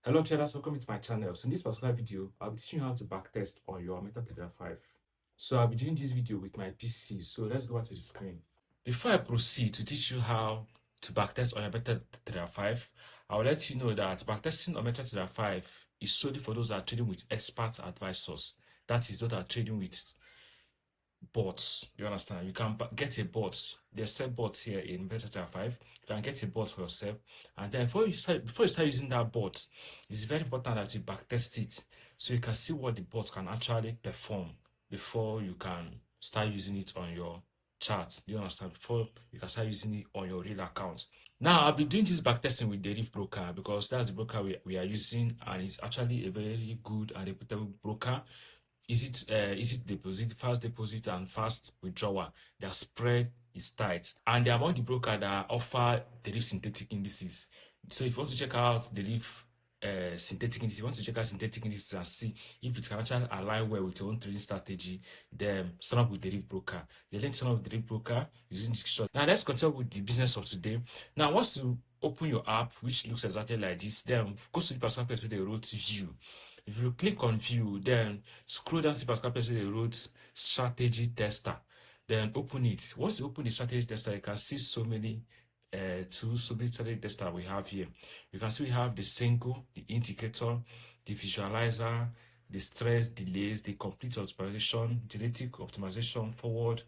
Hello traders, welcome to my channel. So in this particular video, I'll be teaching you how to backtest on your MetaTrader 5. So I'll be doing this video with my PC. So let's go back to the screen. Before I proceed to teach you how to backtest on your MetaTrader 5, I'll let you know that backtesting on MetaTrader 5 is solely for those that are trading with expert advisors. That is those that are trading with bots. You understand? You can get a bot. There's set bots here in MetaTrader 5. You can get a bot for yourself, and then before you start using that bot, it's very important that you backtest it so you can see what the bot can actually perform before you can start using it on your chart. You understand? Before you can start using it on your real account. Now I'll be doing this backtesting with Deriv Broker because that's the broker we are using, and it's actually a very good and reputable broker. Easy to deposit, fast deposit, and fast withdrawal. Their spread is tight, and they are among the broker that offer Deriv synthetic indices. So if you want to check out Deriv synthetic indices, you want to check out synthetic indices and see if it can actually align well with your own trading strategy, then sign up with Deriv Broker. The link to sign up with Deriv Broker is in the description. Now let's continue with the business of today. Now once you open your app, which looks exactly like this, then go to the particular place where they wrote view. If you click on view, then scroll down to the particular place where they wrote strategy tester, then open it. Once you open the strategy tester, you can see so many strategy tester we have here. You can see we have the single, the indicator, the visualizer, the stress delays, the complete optimization, genetic optimization, forward,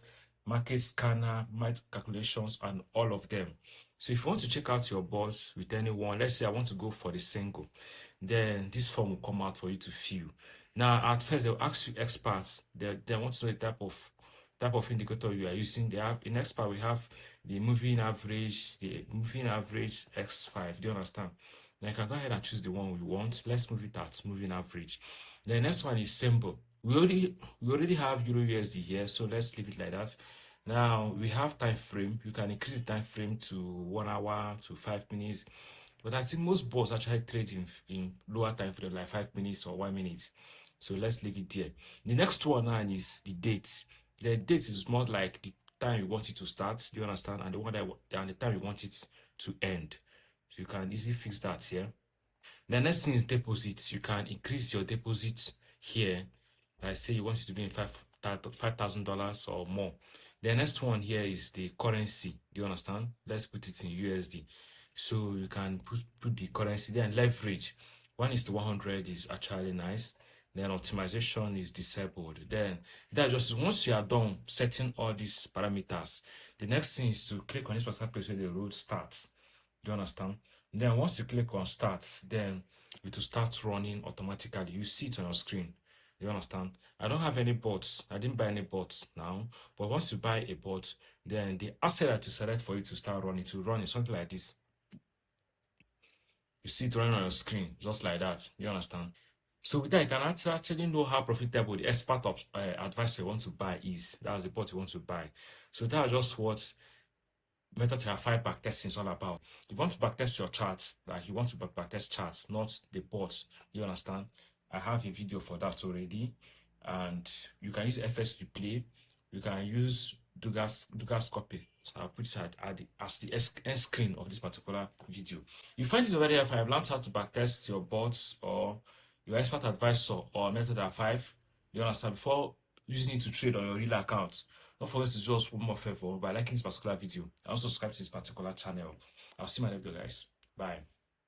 market scanner, market calculations, and all of them. So if you want to check out your bots with anyone, let's say I want to go for the single, then this form will come out for you to fill. Now at first they'll ask you experts, they want to know the type of indicator you are using. They have in expert we have the moving average X5. Do you understand? Now you can go ahead and choose the one we want. Let's move it at moving average. The next one is symbol. We already have Euro USD here, so let's leave it like that. Now we have time frame. You can increase the time frame to 1 hour to 5 minutes. But I think most bots actually trade in lower time frame, like 5 minutes or 1 minute. So let's leave it there. The next one now is the date. The date is more like the time you want it to start. Do you understand? And the time you want it to end. So you can easily fix that here. The next thing is deposits. You can increase your deposit here. I say you want it to be in $5,000 or more. The next one here is the currency. Do you understand? Let's put it in USD. So you can put the currency. Then leverage 1:100 is actually nice. Then optimization is disabled. Then that just once you are done setting all these parameters, the next thing is to click on this particular place where the road starts. Do you understand? Then once you click on start, then it will start running automatically. You see it on your screen. You understand? I don't have any bots. I didn't buy any bots now. But once you buy a bot, then the asset that you select for it to start running, to run is something like this. You see it running on your screen, just like that. You understand? So with that, you can actually know how profitable the expert advice you want to buy is. That's the bot you want to buy. So that's just what MetaTrader 5 backtesting is all about. You want to backtest your charts, like you want to backtest charts, not the bots. You understand? I have a video for that already, and you can use FS replay. You can use Dugas copy. So I'll put it as the end screen of this particular video. You find this already if I've learned how to backtest your bots or your expert advisor or MetaTrader 5. You understand? Before using it to trade on your real account. Don't forget to do us one more favor by liking this particular video and also subscribe to this particular channel. I'll see you in my next video, guys. Bye.